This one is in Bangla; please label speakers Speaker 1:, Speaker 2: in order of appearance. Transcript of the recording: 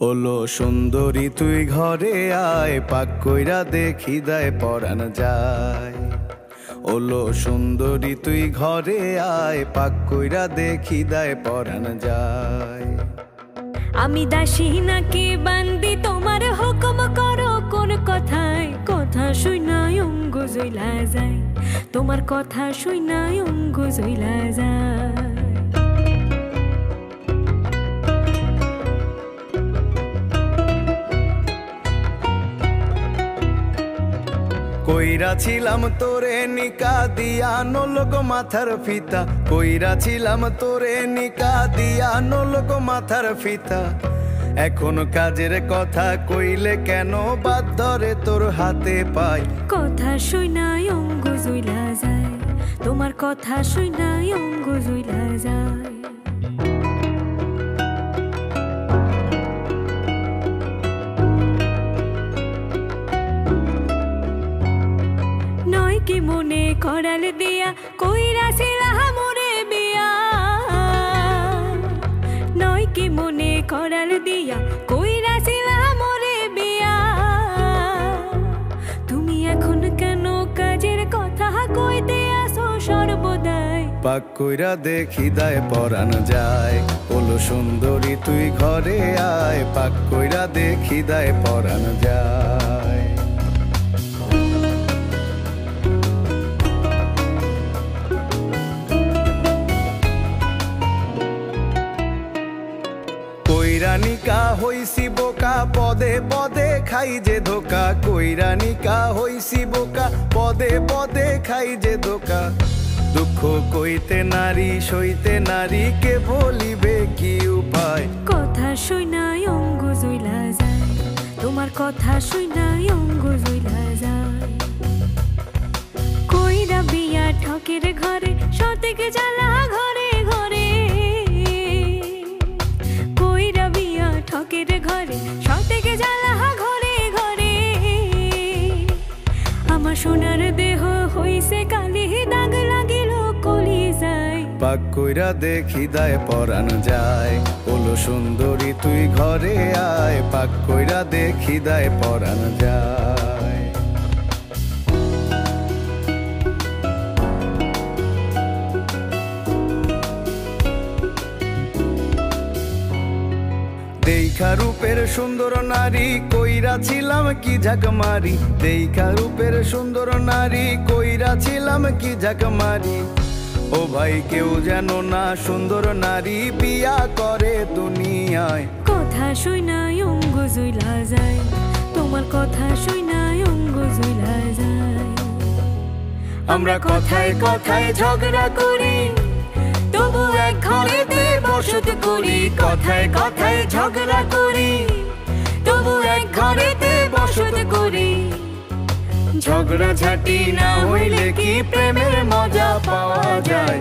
Speaker 1: ওলো সুন্দরী তুই ঘরে আয়, পাক কইরা দেখি দায় পরাণ যায়। ওলো সুন্দরী তুই ঘরে আয়, পাক কইরা দেখি দায় পরাণ যায়।
Speaker 2: আমি দাসী নাকি বান্দি, তোমার হুকুম করো কোন কথায়। কথা শুনাই অঙ্গ জইলা যায়, তোমার কথা শুনাই অঙ্গ জইলা যায়।
Speaker 1: কইরা ছিলাম তোরে নিকা দিয়া নলক মাথার ফিতা, কইরা ছিলাম তোরে নিকা দিয়া নলক মাথার ফিতা। এখন কাজের কথা কইলে কেন বাধ্য রে তোর হাতে পাই।
Speaker 2: কথা শুনাই অঙ্গ জইলা যায়, তোমার কথা শুনাই অঙ্গ জইলা যায়। নয় কি মনে করাল দিয়া কইরা ছিলা মোরে বিয়া, নয় কি মনে করাল দিয়া কইরা ছিলা মোরে বিয়া। তুমি এখন কেন কাজের কথা কইতে আসো সর্বদাই।
Speaker 1: পাক কইরা দেখি দায় পরাণ যায়। ওলো সুন্দরী তুই ঘরে আয়, পাক কইরা দেখি দায় পরাণ যায়। কইরা নিকা হইছি বোকা, পদে পদে খাই যে ধোকা। কইরা নিকা হইছি বোকা, পদে পদে খাই যে ধোকা। দুঃখ কইতে নারী সইতে নারী, কে বলিবে কি উপায়।
Speaker 2: কথা শুনাই অঙ্গ জইলা যায়, তোমার কথা শুনাই অঙ্গ জইলা যায়। কইরা বিয়া ঠকের ঘরে, সতেক জ্বালা ঘরে ঘরে। কইরা বিয়া ঠকের ঘরে, সতেক জ্বালা ঘরে ঘরে। আমার সোনার দেহ হইছে কালি, দাগ লাগিল কলিজায়।
Speaker 1: পাক কইরা দেখি দায় পরাণ যায়। ওলো সুন্দরী তুই ঘরে আয়, পাক কইরা দেখি দায় পরাণ যায়। দেখা রূপের সুন্দর নারী, কইরা ছিলাম কি ঝাঁক মারি। দেখা রূপের সুন্দর নারী, কইরা ছিলাম কি ঝাঁক মারি। ও ভাই কেউ যেন না সুন্দর নারী বিয়া করে দুনিয়ায়।
Speaker 2: কথা শুনাই অঙ্গ জইলা যায়, তোমার কথা শুনাই অঙ্গ জইলা যায়।
Speaker 1: আমরা কথায় কথায় ঝগড়া করি,
Speaker 2: তবু এক ঘরেতে বসত করি। কথায় কথায় ঝগড়া করি, তবু এক ঘরেতে বসত করি।
Speaker 1: ঝগড়া ঝাঁটি না হইলে কি প্রেমের মজা পাওয়া যায়।